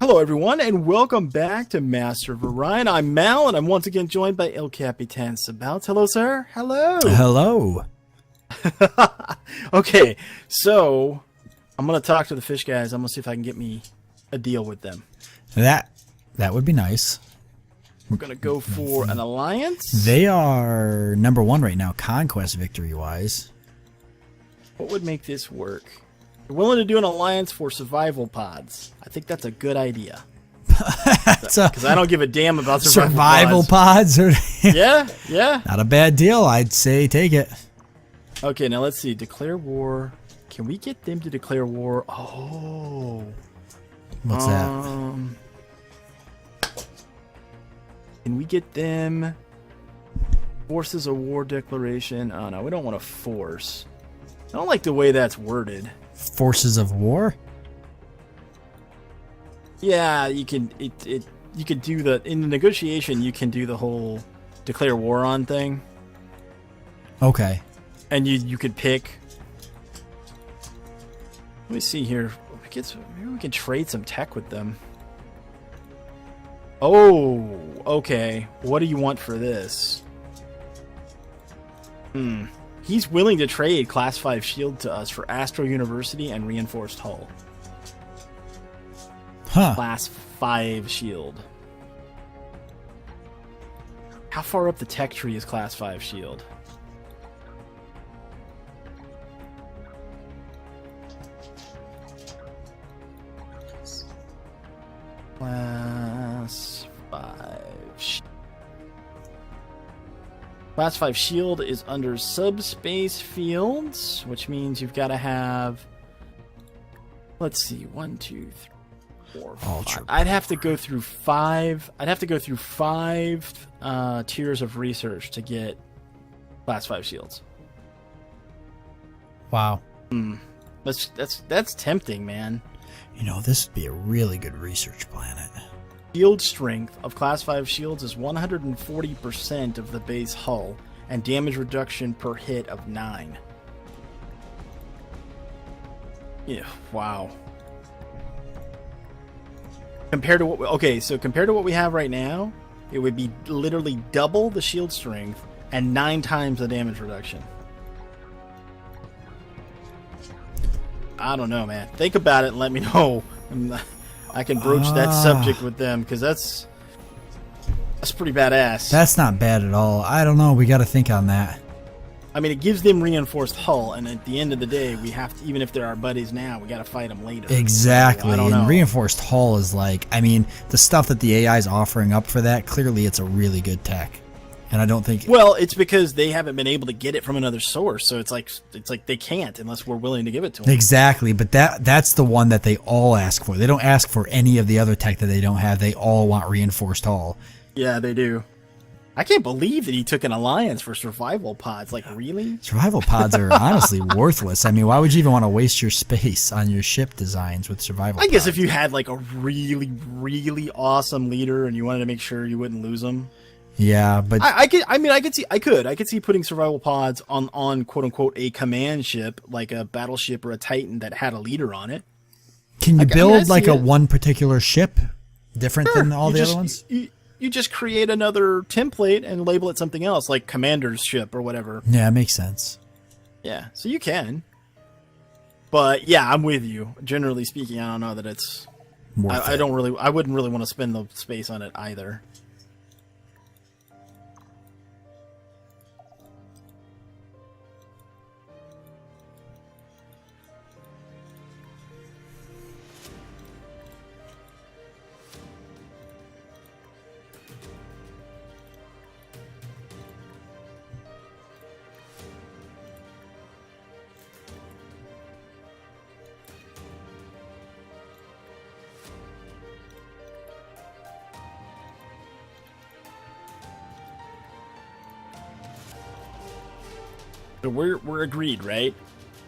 Hello, everyone, and welcome back to Master of Orion. I'm Mal, and I'm once again joined by El Capitan Sabouts. Hello, sir. Hello. Hello. Okay, so I'm going to talk to the fish guys. I'm going to see if I can get me a deal with them. That would be nice. We're going to go for an alliance. They are #1 right now, conquest victory-wise. What would make this work? You're willing to do an alliance for survival pods. I think that's a good idea. Because I don't give a damn about survival pods. Yeah. Not a bad deal. I'd say take it. Okay, now let's see. Declare war. Can we get them to declare war? Oh. What's that? Can we get them forces a war declaration? Oh no, we don't want to force. I don't like the way that's worded. Forces of war? Yeah, you can you can do the in the negotiation you can do the whole declare war on thing. Okay. And you could pick. Let me see here. Maybe we can trade some tech with them. Oh, okay. What do you want for this? He's willing to trade Class 5 shield to us for Astro University and reinforced hull. Huh. Class 5 shield. How far up the tech tree is Class 5 shield? Class 5. Class 5 shield is under subspace fields, which means you've got to have. Let's see, 1, 2, 3, 4, 5. I'd have to go through 5. I'd have to go through 5 tiers of research to get Class 5 shields. Wow. That's tempting, man. You know, this would be a really good research planet. Shield strength of Class 5 shields is 140% of the base hull, and damage reduction per hit of 9. Yeah, wow. Compared to what compared to what we have right now, it would be literally double the shield strength and 9 times the damage reduction. I don't know, man. Think about it and let me know. I can broach that subject with them, because that's pretty badass. That's not bad at all. I don't know. We got to think on that. I mean, it gives them reinforced hull, and at the end of the day, we have to, even if they're our buddies now, we got to fight them later. Exactly. So, I don't know. And reinforced hull is like, I mean, the stuff that the AI is offering up for that, clearly it's a really good tech. And I don't think... Well, it's because they haven't been able to get it from another source, so it's like they can't unless we're willing to give it to them. Exactly, but that's the one that they all ask for. They don't ask for any of the other tech that they don't have. They all want reinforced hull. Yeah, they do. I can't believe that he took an alliance for survival pods. Like, really? Survival pods are honestly worthless. I mean, why would you even want to waste your space on your ship designs with survival pods? I guess if you had like a really, really awesome leader and you wanted to make sure you wouldn't lose them. Yeah, but I could see putting survival pods on quote unquote a command ship, like a battleship or a Titan that had a leader on it. Can you build like a one particular ship different than all the other ones? You just create another template and label it something else, like commander's ship or whatever. Yeah, it makes sense. Yeah, so you can. But yeah, I'm with you. Generally speaking, I don't know that it's Worth it. I wouldn't really want to spend the space on it either. So we're agreed, right?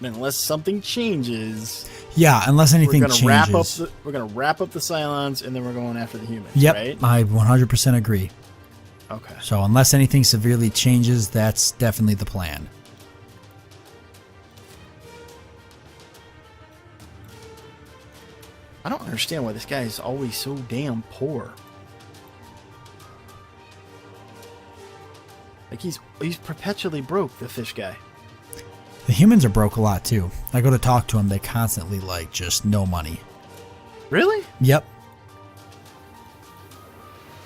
Unless something changes. Yeah, unless anything changes. We're gonna wrap up the Cylons, and then we're going after the humans. Yep, right? I 100% agree. Okay. So unless anything severely changes, that's definitely the plan. I don't understand why this guy is always so damn poor. Like he's perpetually broke, the fish guy. The humans are broke a lot too. I go to talk to them, they constantly like just no money. Really? Yep.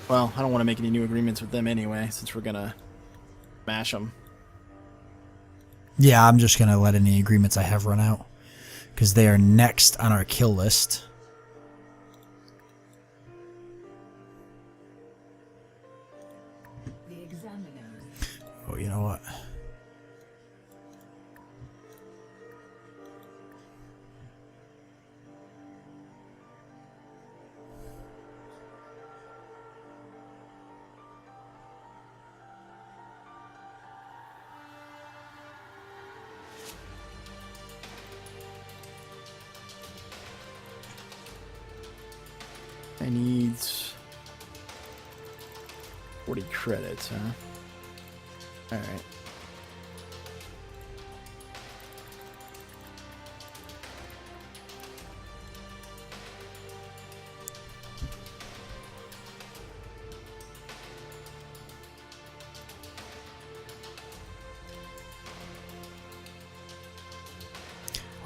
Well, I don't want to make any new agreements with them anyway, since we're gonna mash them. Yeah, I'm just gonna let any agreements I have run out, because they are next on our kill list. Oh, you know what? I need 40 credits, huh? Alright.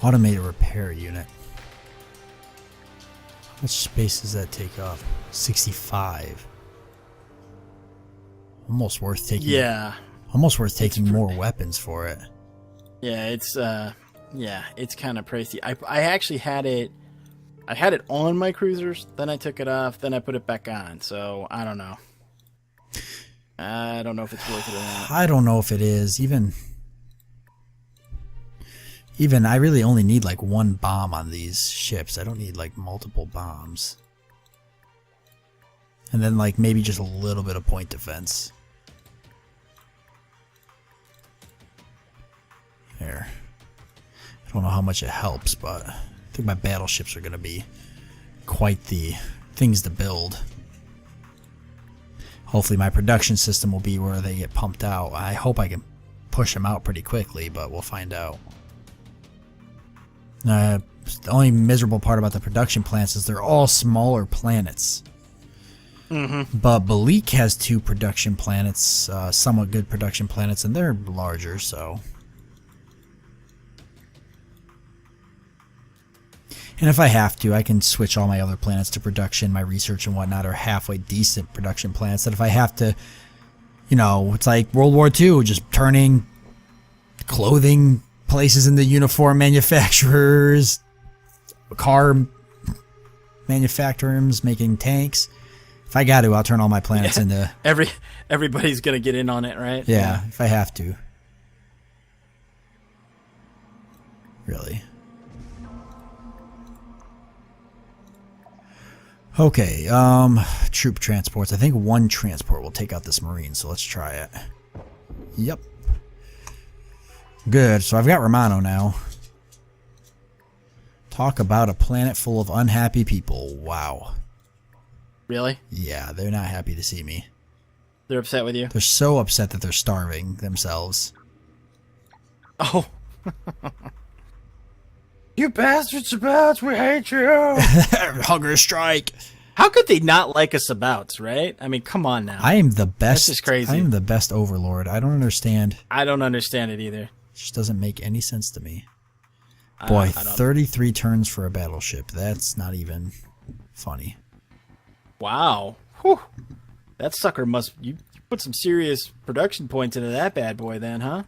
Automated repair unit. How much space does that take up? 65. Almost worth taking. Yeah. Almost worth taking more weapons for it. Yeah, it's kind of pricey. I actually had it. I had it on my cruisers, then I took it off, then I put it back on. So I don't know. I don't know if it's worth it or not. I don't know if it is. Even I really only need like one bomb on these ships. I don't need like multiple bombs. And then like maybe just a little bit of point defense. There. I don't know how much it helps, but I think my battleships are going to be quite the things to build. Hopefully my production system will be where they get pumped out. I hope I can push them out pretty quickly, but we'll find out. The only miserable part about the production plants is they're all smaller planets. Mm-hmm. But Balik has 2 production planets, somewhat good production planets, and they're larger, so... And if I have to, I can switch all my other planets to production. My research and whatnot are halfway decent production planets. That if I have to, you know, it's like World War II, just turning clothing places into uniform manufacturers, car manufacturers, making tanks. If I got to, I'll turn all my planets into... Everybody's going to get in on it, right? Yeah, if I have to. Really. Okay, troop transports. I think 1 transport will take out this marine, so let's try it. Yep. Good, so I've got Romano now. Talk about a planet full of unhappy people. Wow. Really? Yeah, they're not happy to see me. They're upset with you? They're so upset that they're starving themselves. Oh. You bastard Sabouts, we hate you! Hunger strike! How could they not like a Sabouts, right? I mean, come on now. I am the best. That's just crazy. I am the best overlord. I don't understand. I don't understand it either. It just doesn't make any sense to me. Boy, 33 turns for a battleship. That's not even funny. Wow. Whew. That sucker must... You put some serious production points into that bad boy then, huh?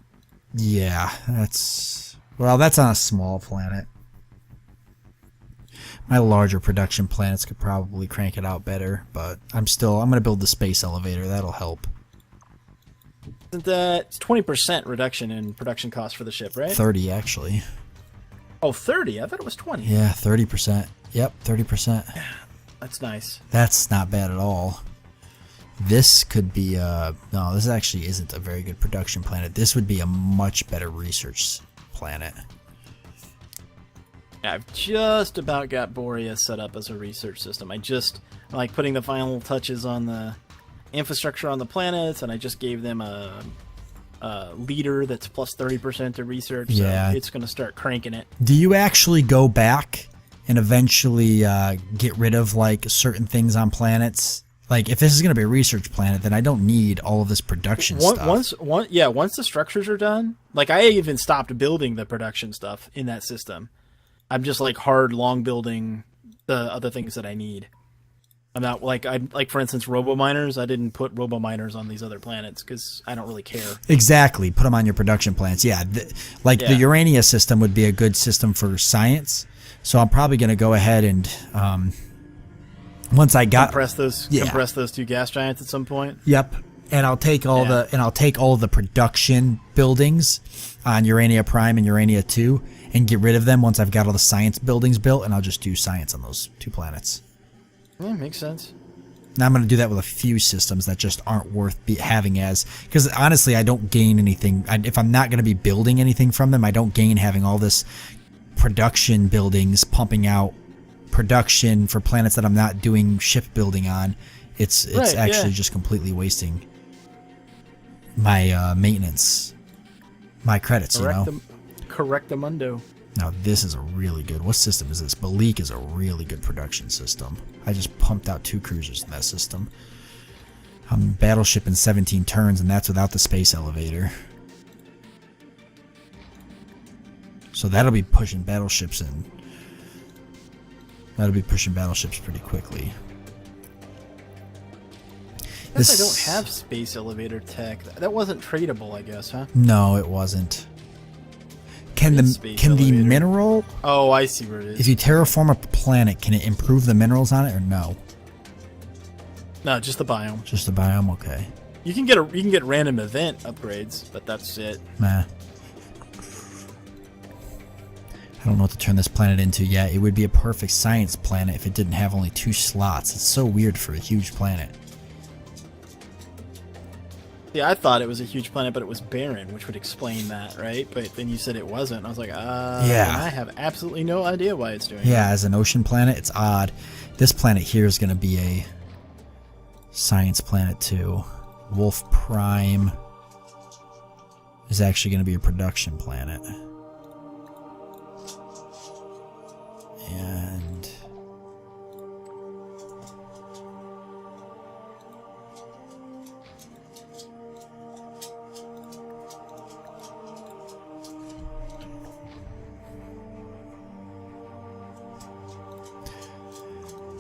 Yeah, that's... Well, that's on a small planet. My larger production planets could probably crank it out better, but I'm going to build the space elevator. That'll help. Isn't that 20% reduction in production cost for the ship, right? 30, actually. Oh, 30? I thought it was 20. Yeah, 30%. Yep, 30%. That's nice. That's not bad at all. This could be no, this actually isn't a very good production planet. This would be a much better research planet. I've just about got Borea set up as a research system. I like putting the final touches on the infrastructure on the planets, and I just gave them a leader that's plus 30% to research. So yeah, it's going to start cranking it. Do you actually go back and eventually get rid of like certain things on planets. Like if this is going to be a research planet, then I don't need all of this production stuff. Once the structures are done, like I even stopped building the production stuff in that system. I'm just like hard long building the other things that I need. I'm not like for instance robo miners. I didn't put robo miners on these other planets because I don't really care. Exactly, put them on your production planets. Yeah, the Urania system would be a good system for science. So I'm probably going to go ahead and once I got compress those two gas giants at some point. Yep, and I'll take all the production buildings on Urania Prime and Urania 2 and get rid of them once I've got all the science buildings built, and I'll just do science on those 2 planets. Yeah, makes sense. Now I'm going to do that with a few systems that just aren't worth having because honestly I don't gain anything. If I'm not going to be building anything from them, I don't gain having all this production buildings pumping out production for planets that I'm not doing ship building on. It's actually just completely wasting my maintenance, my credits, Correctamundo. Now this is a really good. What system is this? Balik is a really good production system. I just pumped out 2 cruisers in that system. I'm battleship in 17 turns, and that's without the space elevator. So that'll be pushing battleships in. That'll be pushing battleships pretty quickly. I guess I don't have space elevator tech. That wasn't tradable, I guess, huh? No, it wasn't. Can the mineral? Oh, I see where it is. If you terraform a planet, can it improve the minerals on it or no? No, just the biome. Just the biome, okay. You can get random event upgrades, but that's it. Nah. I don't know what to turn this planet into yet. It would be a perfect science planet if it didn't have only 2 slots. It's so weird for a huge planet. Yeah, I thought it was a huge planet, but it was barren, which would explain that, right? But then you said it wasn't, and I was like, yeah. I have absolutely no idea why it's doing it. Yeah, as an ocean planet, it's odd. This planet here is going to be a science planet too. Wolf Prime is actually going to be a production planet. And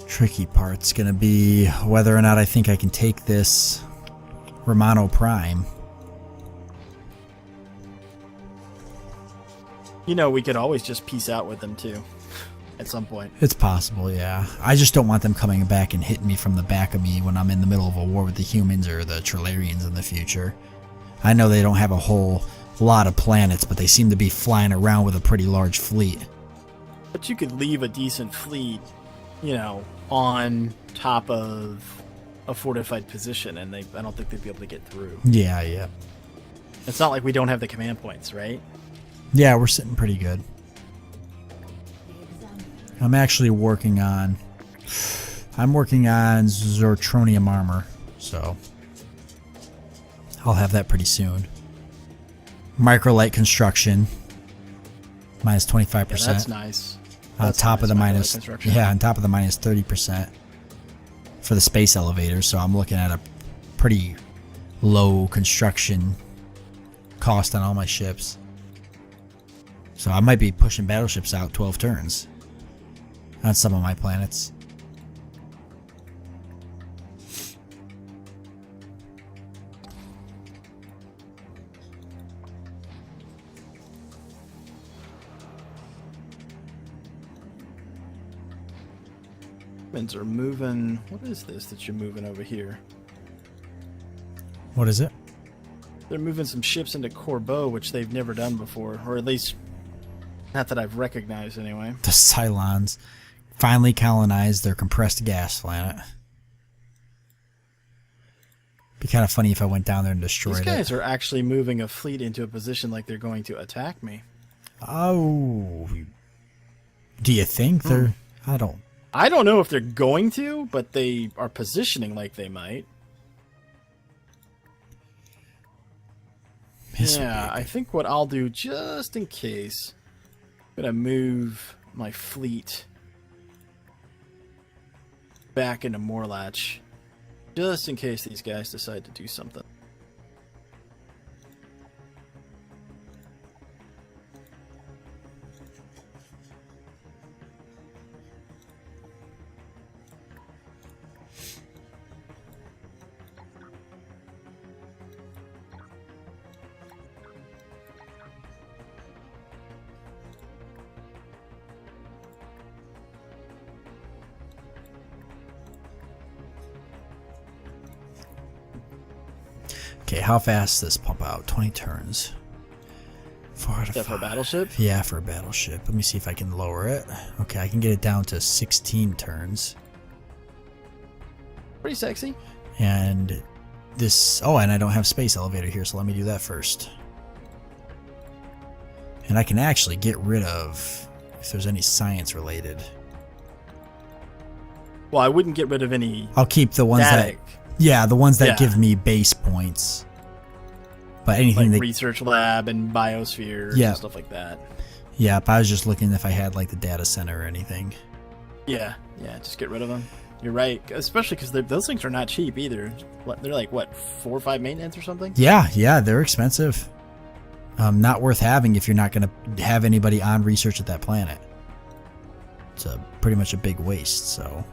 tricky part's gonna be whether or not I think I can take this Romano Prime. We could always just peace out with them too. At some point. It's possible, yeah. I just don't want them coming back and hitting me from the back of me when I'm in the middle of a war with the humans or the Trilarians in the future. I know they don't have a whole lot of planets, but they seem to be flying around with a pretty large fleet. But you could leave a decent fleet, on top of a fortified position, and I don't think they'd be able to get through. Yeah. It's not like we don't have the command points, right? Yeah, we're sitting pretty good. I'm actually working on Zortronium armor, so I'll have that pretty soon. Microlight construction, minus 25%. Yeah, that's nice. On top of the minus 30% for the space elevator, so I'm looking at a pretty low construction cost on all my ships. So I might be pushing battleships out 12 turns on some of my planets. Are moving. What is this that you're moving over here? What is it? They're moving some ships into Corbeau, which they've never done before, or at least not that I've recognized anyway. The Cylons finally colonized their compressed gas planet. Be kind of funny if I went down there and destroyed it. These guys are actually moving a fleet into a position like they're going to attack me. Oh. Do you think they're... I don't know if they're going to, but they are positioning like they might. Yeah, I think what I'll do, just in case, I'm going to move my fleet back into Morlatch, just in case these guys decide to do something. Okay, how fast does this pump out? 20 turns. 4 out of 5. For a battleship? Yeah, for a battleship. Let me see if I can lower it. Okay, I can get it down to 16 turns. Pretty sexy. And this... Oh, and I don't have space elevator here, so let me do that first. And I can actually get rid of... if there's any science related. Well, I wouldn't get rid of any... I'll keep the ones static. that... Yeah, the ones that give me base points. But anything like that... research lab and biosphere and stuff like that. Yeah, but I was just looking if I had like the data center or anything. Yeah, just get rid of them. You're right, especially because those things are not cheap either. They're like, what, 4 or 5 maintenance or something? Yeah, they're expensive. Not worth having if you're not going to have anybody on research at that planet. It's pretty much a big waste, so...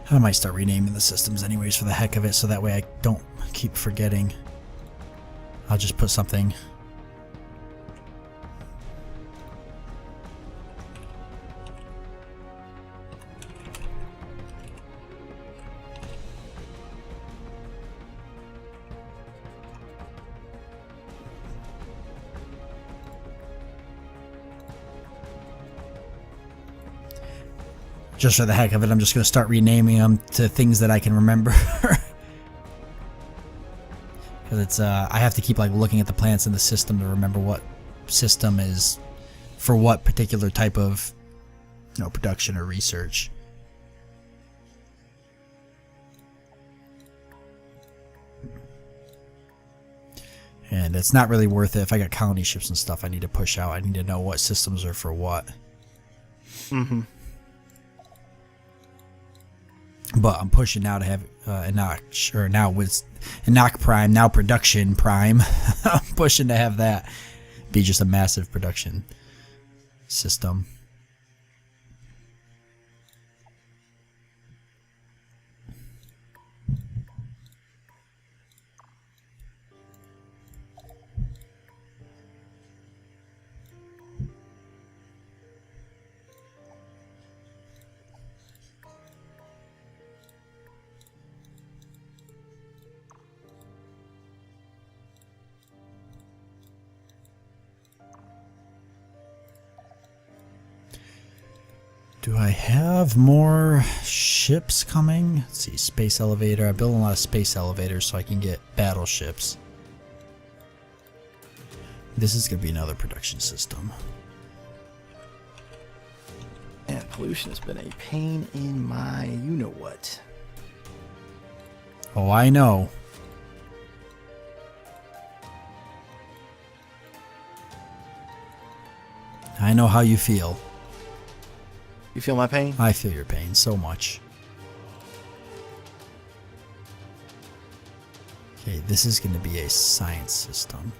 I might start renaming the systems anyways for the heck of it, so that way I don't keep forgetting. I'll just put something. Just for the heck of it, I'm just going to start renaming them to things that I can remember. Because it's, I have to keep like looking at the planets in the system to remember what system is for what particular type of, production or research. And it's not really worth it. If I got colony ships and stuff I need to push out, I need to know what systems are for what. Mm-hmm. But I'm pushing now to have Enoch, or now with Enoch Prime, now Production Prime. I'm pushing to have that be just a massive production system. Do I have more ships coming? Let's see, space elevator. I build a lot of space elevators so I can get battleships. This is going to be another production system. And pollution has been a pain in my you-know-what. Oh, I know. I know how you feel. You feel my pain? I feel your pain so much. Okay, this is going to be a science system.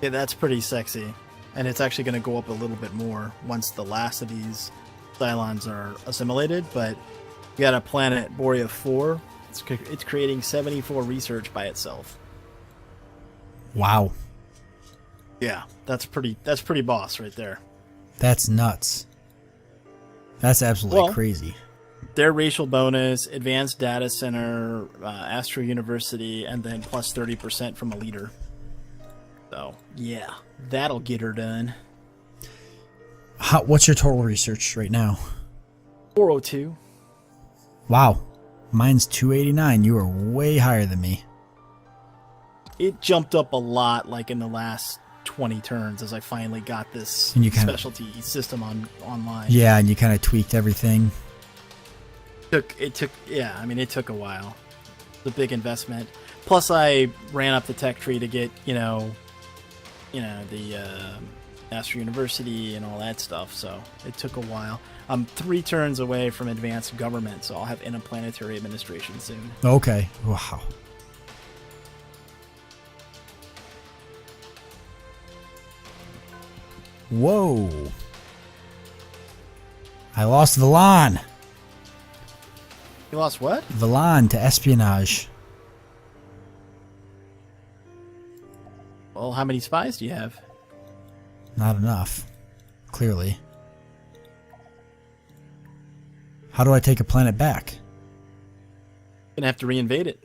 Yeah, that's pretty sexy. And it's actually going to go up a little bit more once the last of these Cylons are assimilated. But you got a planet, Borea 4. It's creating 74 research by itself. Wow. Yeah, that's pretty boss right there. That's nuts. That's absolutely crazy. Their racial bonus, advanced data center, Astro University, and then plus 30% from a leader. So, yeah, that'll get her done. What's your total research right now? 402. Wow. Mine's 289. You are way higher than me. It jumped up a lot, like in the last 20 turns, as I finally got this specialty system online. Yeah, and you kind of tweaked everything. It took a while. It's a big investment. Plus, I ran up the tech tree to get, the Astro University and all that stuff, so it took a while. I'm 3 turns away from advanced government, so I'll have interplanetary administration soon. Okay. Wow. Whoa. I lost Villan. You lost what? Villan to espionage. Well, how many spies do you have? Not enough. Clearly. How do I take a planet back? Gonna have to reinvade it.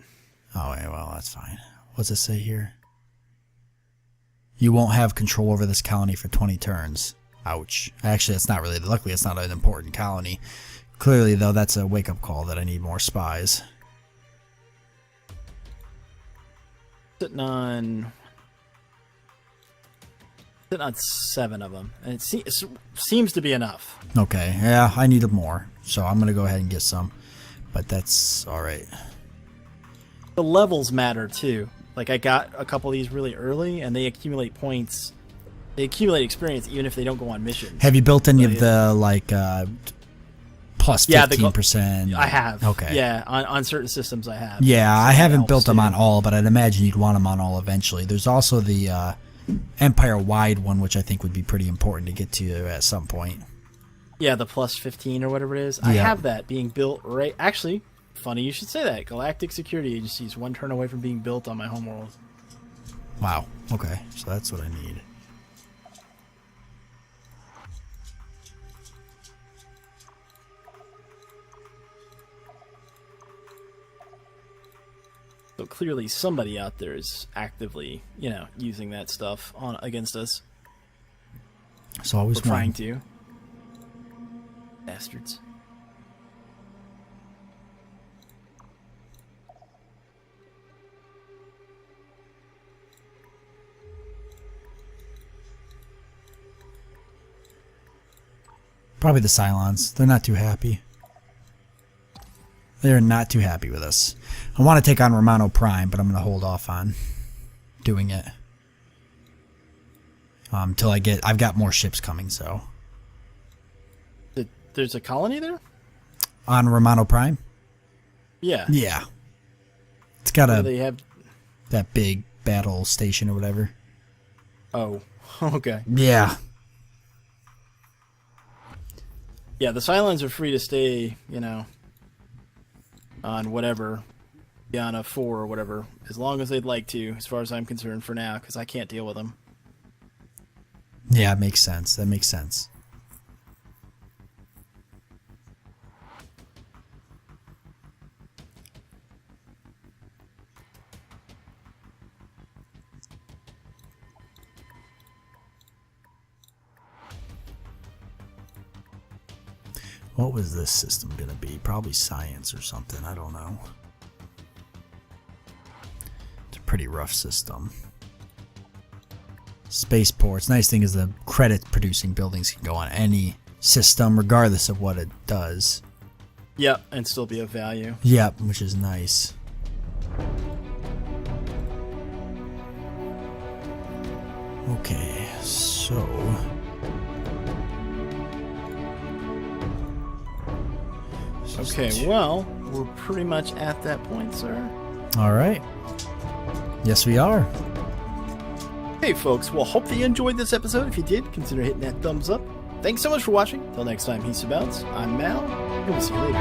Oh, yeah, well, that's fine. What's it say here? You won't have control over this colony for 20 turns. Ouch. Actually, it's not really. Luckily, it's not an important colony. Clearly, though, that's a wake-up call that I need more spies. Sitting on 7 of them, and it seems to be enough. Okay, yeah, I need more, so I'm gonna go ahead and get some, but that's all right. The levels matter too. Like I got a couple of these really early, and they accumulate points. They accumulate experience even if they don't go on missions. Have you built any of the plus 15%? I have. Okay. Yeah, on certain systems I have. Yeah, so I haven't built them on all, but I'd imagine you'd want them on all eventually. There's also the Empire-wide one, which I think would be pretty important to get to at some point. Yeah, the plus 15 or whatever it is. I have that being built right... Actually, funny you should say that. Galactic Security Agency is 1 turn away from being built on my homeworld. Wow. Okay, so that's what I need. So clearly somebody out there is actively, using that stuff against us. So always trying to. Bastards. Probably the Cylons. They're not too happy. They're not too happy with us. I want to take on Romano Prime, but I'm going to hold off on doing it. Till I've got more ships coming, so. There's a colony there? On Romano Prime? Yeah. Yeah. It's got they have that big battle station or whatever. Oh, okay. Yeah. Yeah, the Cylons are free to stay, on whatever, Yana 4 or whatever, as long as they'd like to, as far as I'm concerned for now, because I can't deal with them. Yeah, it makes sense. That makes sense. What was this system going to be? Probably science or something. I don't know. It's a pretty rough system. Spaceports. Nice thing is the credit-producing buildings can go on any system, regardless of what it does. Yep, and still be of value. Yep, which is nice. Okay, so... Okay, well, we're pretty much at that point, sir. All right. Yes, we are. Hey, folks. Well, hope that you enjoyed this episode. If you did, consider hitting that thumbs up. Thanks so much for watching. Till next time, he's Sabouts. I'm Mal, and we'll see you later.